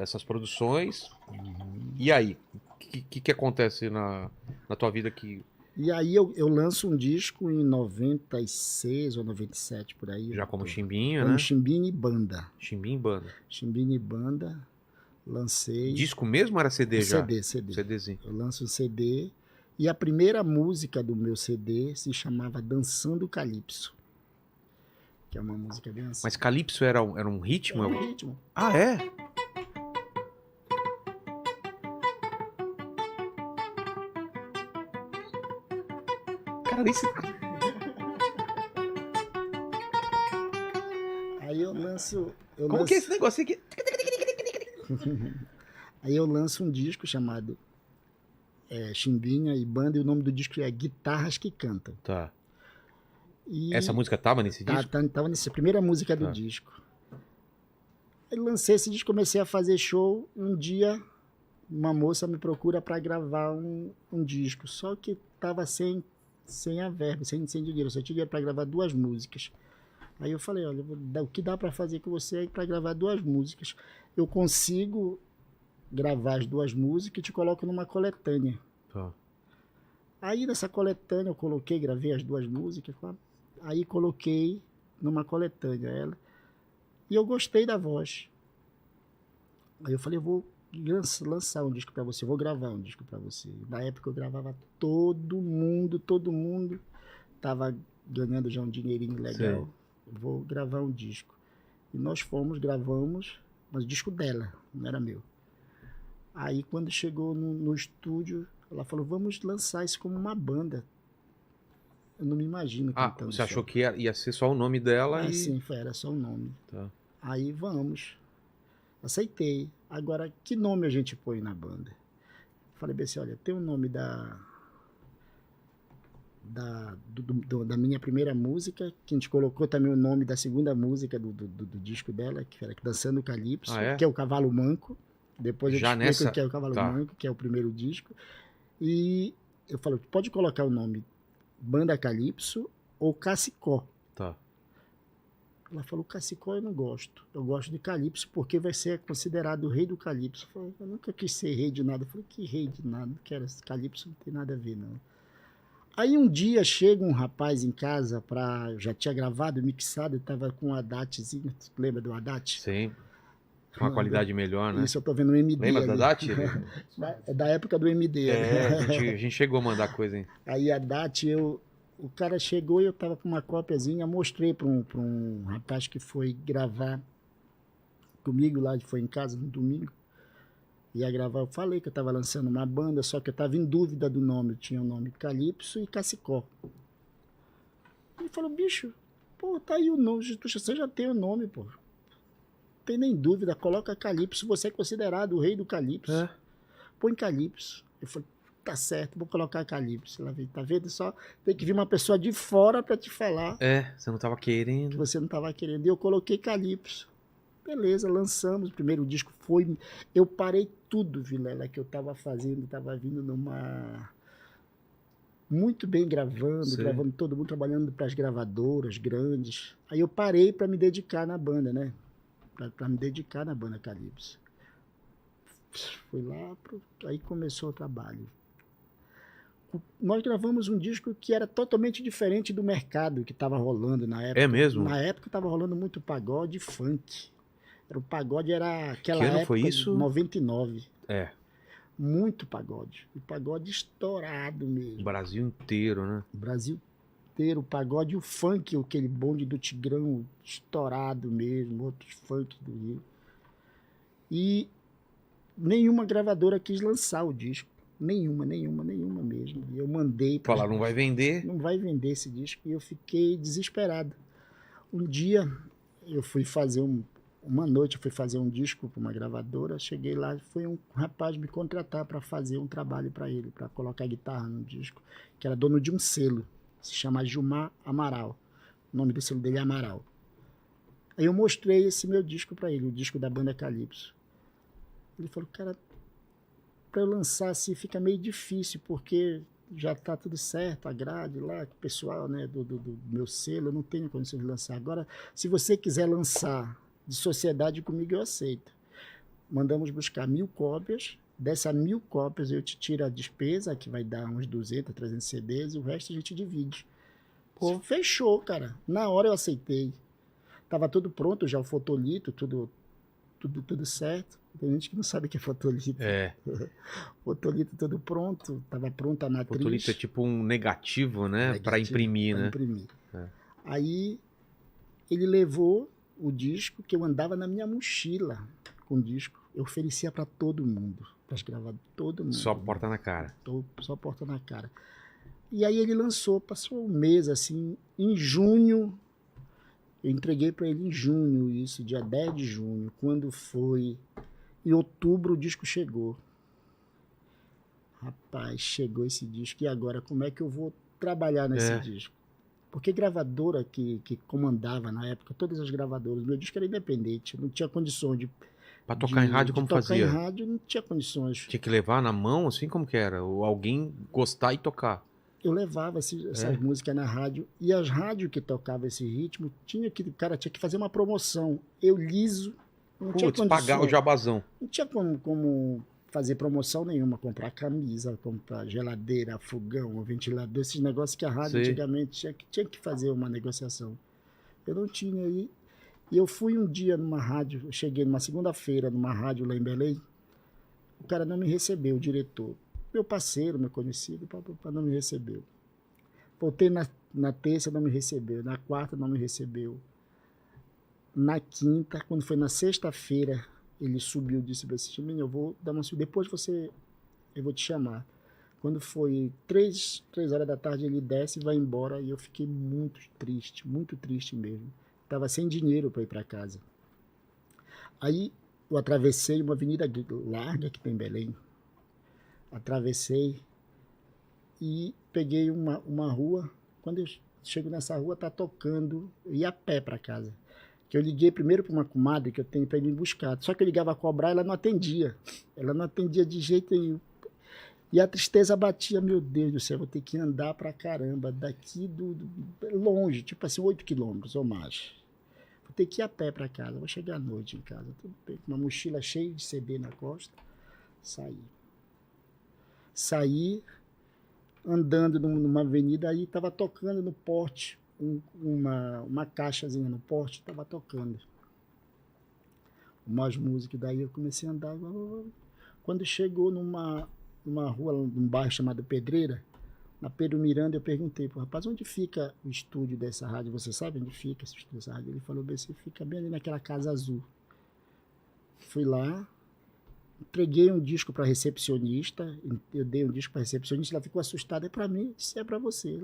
essas produções. E aí? O que acontece na tua vida que E aí eu lanço um disco em 96 ou 97, por aí. já como Chimbinha, Como né? Chimbinha e Banda. Chimbinha e banda. Chimbinha e Banda, lancei... Disco mesmo ou era CD já? CD. CDzinho. Eu lanço um CD e a primeira música do meu CD se chamava Dançando Calypso, que é uma música bem assim. Mas Calypso era um ritmo? É um ritmo. Ah, é? Cara, nem se... Aí eu lanço... Como que é esse negócio aqui? Aí eu lanço um disco chamado Chimbinha e Banda, e o nome do disco é Guitarras que Cantam. Tá. E Essa música tava nesse disco? tava nessa primeira música do disco. Aí lancei esse disco, comecei a fazer show. Um dia, uma moça me procura para gravar um disco, só que tava sem a verba, sem dinheiro. Eu só tinha para gravar 2 músicas. Aí eu falei, olha, o que dá para fazer com você é para gravar 2 músicas. Eu consigo gravar as 2 músicas e te coloco numa coletânea. Tá. Aí nessa coletânea eu gravei as 2 músicas, aí coloquei numa coletânea ela, e eu gostei da voz. Aí eu falei, eu vou lançar um disco para você, vou gravar um disco para você. Na época eu gravava todo mundo tava ganhando já um dinheirinho legal. Vou gravar um disco. E nós gravamos, mas o disco dela, não era meu. Aí quando chegou no estúdio, ela falou, vamos lançar isso como uma banda. Eu não me imagino cantando. Você achou que ia ser só o nome dela? Sim, era só o nome. Tá. Aí vamos. Aceitei. Agora, que nome a gente põe na banda? Falei bem assim, olha, tem o nome da minha primeira música, que a gente colocou também o nome da segunda música do disco dela, que era Dançando Calypso, que é o Cavalo Manco. Depois eu explico o que é o Cavalo Manco, que é o primeiro disco. E eu falei, pode colocar o nome Banda Calypso ou Cacicó. Tá. Ela falou, Cacicó eu não gosto. Eu gosto de Calypso porque vai ser considerado o rei do Calypso. Eu falei, eu nunca quis ser rei de nada. Eu falei, que rei de nada? Não quero. Calypso não tem nada a ver, não. Aí um dia chega um rapaz em casa, já tinha gravado, mixado, estava com um Haddadzinho. Lembra do Haddad? Sim. Com uma qualidade melhor, né? Isso, eu tô vendo um MD. Lembra do Haddad? É da época do MD. A gente chegou a mandar coisa, hein? Aí Haddad, o cara chegou e eu tava com uma cópiazinha, mostrei para um rapaz que foi gravar comigo lá, foi em casa no domingo. Ia gravar, eu falei que eu estava lançando uma banda, só que eu estava em dúvida do nome. Tinha o nome Calypso e Cacicó. Ele falou, bicho, pô, tá aí o nome, você já tem o nome, pô. Não tem nem dúvida, coloca Calypso, você é considerado o rei do Calypso. Põe Calypso. Eu falei, tá certo, vou colocar Calypso. Ela veio, tá vendo? Só tem que vir uma pessoa de fora para te falar. Você não estava querendo. Que você não estava querendo. E eu coloquei Calypso. Beleza, lançamos. O primeiro disco foi... Eu parei tudo, Vilela, que eu estava fazendo. Estava vindo numa... Muito bem gravando todo mundo, trabalhando para as gravadoras grandes. Aí eu parei para me dedicar na banda, né? Para me dedicar na banda Calypso. Fui lá, aí começou o trabalho. Nós gravamos um disco que era totalmente diferente do mercado que estava rolando na época. É mesmo? Na época estava rolando muito pagode e funk. O pagode era aquela que ano época, foi isso? 99. Muito pagode. E pagode estourado mesmo. O Brasil inteiro, né? O Brasil inteiro, o pagode e o funk, aquele bonde do Tigrão estourado mesmo, outros funk do Rio. E nenhuma gravadora quis lançar o disco. Nenhuma mesmo. E eu mandei para... Falaram, não vai vender? Não vai vender esse disco. E eu fiquei desesperado. Um dia, eu fui fazer uma noite, eu fui fazer um disco para uma gravadora. Cheguei lá, foi um rapaz me contratar para fazer um trabalho para ele, para colocar guitarra no disco, que era dono de um selo. Se chama Gilmar Amaral. O nome do selo dele é Amaral. Aí eu mostrei esse meu disco para ele, o disco da banda Calypso. Ele falou, cara, para eu lançar assim fica meio difícil, porque já está tudo certo, a grade lá, o pessoal, né, do meu selo, eu não tenho condições de lançar. Agora, se você quiser lançar de sociedade comigo, eu aceito. mandamos buscar 1000 cópias. Dessas 1000 cópias eu te tiro a despesa, que vai dar uns 200, 300 CDs, e o resto a gente divide. Pô, fechou, cara. Na hora eu aceitei. Tava tudo pronto já, o fotolito, tudo certo. Tem gente que não sabe o que é fotolito. É. Fotolito tudo pronto, tava pronta a matriz. Fotolito é tipo um negativo, né? Para imprimir, pra né? imprimir. É. Aí ele levou o disco, que eu andava na minha mochila com o disco. Eu oferecia para todo mundo, para gravar todo mundo. Só porta na cara. Só porta na cara. E aí ele lançou, passou um mês assim, em junho. Eu entreguei para ele em junho, isso, dia 10 de junho. Quando foi em outubro, o disco chegou. Rapaz, chegou esse disco. E agora, como é que eu vou trabalhar nesse disco? Porque gravadora que comandava na época, todas as gravadoras, meu disco era independente, não tinha condições de... Pra tocar em rádio, como fazia? Tocar em rádio não tinha condições. Tinha que levar na mão, assim como que era? Ou alguém gostar e tocar? Eu levava essas músicas na rádio, e as rádios que tocavam esse ritmo, o cara tinha que fazer uma promoção. Eu liso, não tinha condição. Pagar o jabazão. Não tinha como fazer promoção nenhuma, comprar camisa, comprar geladeira, fogão, ventilador, esses negócios que a rádio antigamente tinha que fazer uma negociação. Eu não tinha aí. E eu fui um dia numa rádio, eu cheguei numa segunda-feira numa rádio lá em Belém, o cara não me recebeu, o diretor. Meu parceiro, meu conhecido, não me recebeu. Voltei na terça, não me recebeu. Na quarta, não me recebeu. Na quinta, quando foi na sexta-feira, ele subiu e disse assim, eu vou dar uma subida, depois eu vou te chamar. Quando foi 3 horas da tarde, ele desce e vai embora, e eu fiquei muito triste mesmo. Estava sem dinheiro para ir para casa. Aí eu atravessei uma avenida larga que tem em Belém. Atravessei e peguei uma rua. Quando eu chego nessa rua, tá tocando, eu ia a pé para casa. Que eu liguei primeiro para uma comadre que eu tenho para ir me buscar. Só que eu ligava a cobrar, ela não atendia. Ela não atendia de jeito nenhum. E a tristeza batia, meu Deus do céu, vou ter que andar pra caramba, daqui longe, tipo assim, 8 quilômetros ou mais. Vou ter que ir a pé para casa, vou chegar à noite em casa. Tudo bem, com uma mochila cheia de CD na costa, saí andando numa avenida, aí estava tocando no porte, uma caixazinha no porte, estava tocando umas músicas, daí eu comecei a andar. Quando chegou numa rua, num bairro chamado Pedreira, na Pedro Miranda, eu perguntei pro rapaz, onde fica o estúdio dessa rádio? Você sabe onde fica esse estúdio dessa rádio? Ele falou, você fica bem ali naquela casa azul. Fui lá, entreguei um disco para recepcionista, eu dei um disco para recepcionista, ela ficou assustada, é para mim, isso é para você.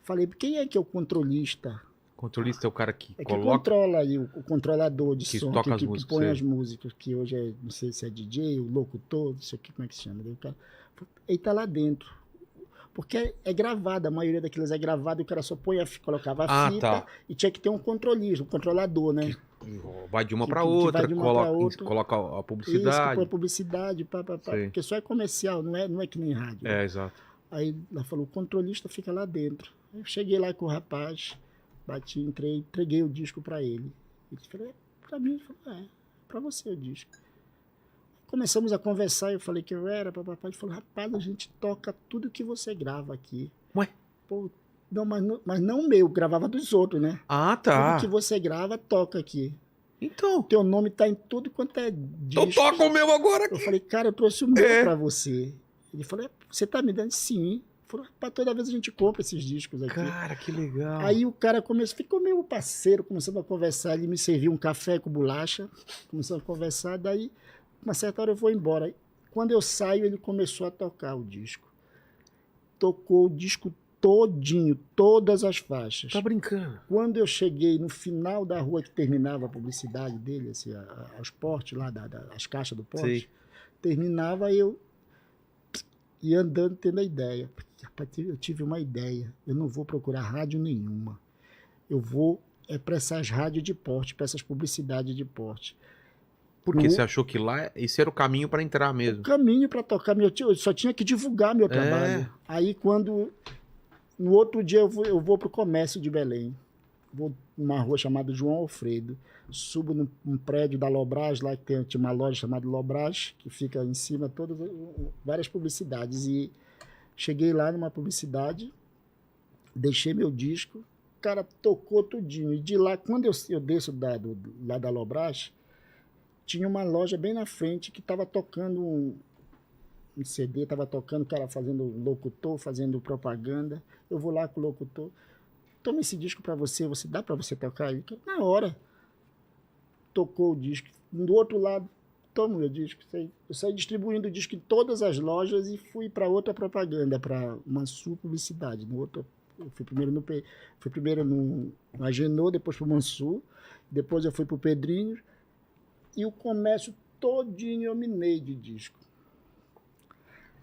Falei, quem é que é o controlista? Controlista é o cara que que coloca... controla aí, o controlador de som, toca que músicas, põe as músicas, que hoje é, não sei se é DJ, o locutor, não sei como é que se chama. Ele tá lá dentro. Porque é gravado, a maioria daqueles é gravado, e o cara só colocava a fita e tinha que ter um controlista, um controlador, né? Vai de uma para outra, coloca a publicidade. Isso, põe publicidade, porque só é comercial, não é que nem rádio. É, exato. Aí ela falou, o controlista fica lá dentro. Eu cheguei lá com o rapaz, entreguei o disco para ele. Ele falou, para mim, ele falou, para você o disco. Começamos a conversar, eu falei que eu era, papai, ele falou, rapaz, a gente toca tudo que você grava aqui. Ué? Pô, não, mas não meu, gravava dos outros, né? Ah, tá. Tudo que você grava, toca aqui. Então. Teu nome tá em tudo quanto é disco. Eu toco o meu agora aqui. Eu falei, cara, eu trouxe o meu pra você. Ele falou, você tá me dando? Sim. Ele falou, rapaz, toda vez a gente compra esses discos aqui. Cara, que legal. Aí o cara ficou meu parceiro, começando a conversar, ele me serviu um café com bolacha, começamos a conversar, daí uma certa hora eu vou embora. Quando eu saio, ele começou a tocar o disco. Tocou o disco todinho, todas as faixas. Tá brincando? Quando eu cheguei no final da rua que terminava a publicidade dele, assim, os portes lá, as caixas do porte, terminava, eu ia andando tendo a ideia. Eu tive uma ideia. Eu não vou procurar rádio nenhuma. Eu vou para essas rádios de porte, para essas publicidades de porte. Porque você achou que lá esse era o caminho para entrar mesmo? O caminho para tocar. Eu só tinha que divulgar meu trabalho. Aí, no outro dia, eu vou para o comércio de Belém. vou numa rua chamada João Alfredo, subo num prédio da Lobras, lá que tinha uma loja chamada Lobras, que fica em cima, várias publicidades. E cheguei lá numa publicidade, deixei meu disco, o cara tocou tudinho. E de lá, quando eu desço lá da Lobras, tinha uma loja bem na frente que estava tocando um CD, estava tocando, o cara fazendo locutor, fazendo propaganda. Eu vou lá com o locutor, toma esse disco para você dá para você tocar? Ele, na hora, tocou o disco. Do outro lado, toma o meu disco. Eu saí distribuindo o disco em todas as lojas e fui para outra propaganda, para Mansur Publicidade. Eu fui primeiro no Agenor, depois para o Mansur, depois eu fui para o Pedrinho, e o comércio todinho eu minei de disco.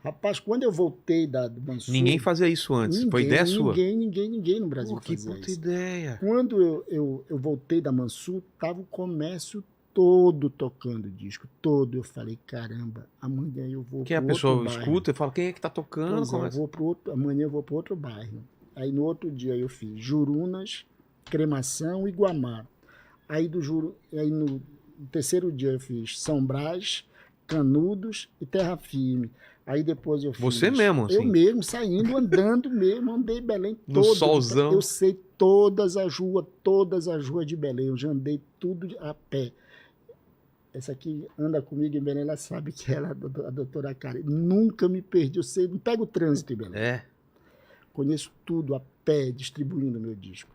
Rapaz, quando eu voltei do Mansur... Ninguém fazia isso antes, foi ideia sua? Ninguém no Brasil que fazia puta isso. ideia. Quando eu voltei da Mansur, tava o comércio todo tocando disco, todo. Eu falei, caramba, amanhã eu vou Que a pessoa escuta e fala, quem é que tá tocando? Amanhã eu vou para outro bairro. Aí no outro dia eu fiz Jurunas, Cremação e Guamá. Aí no terceiro dia eu fiz São Brás, Canudos e Terra Firme. Aí depois eu fiz... Você mesmo, assim? Eu mesmo, saindo, andando mesmo, andei Belém todo. No solzão. Eu sei todas as ruas de Belém, eu já andei tudo a pé. Essa aqui anda comigo em Belém, ela sabe que ela é a doutora Karen. Nunca me perdi, eu sei, não pego o trânsito em Belém. É. Conheço tudo a pé, distribuindo meu disco.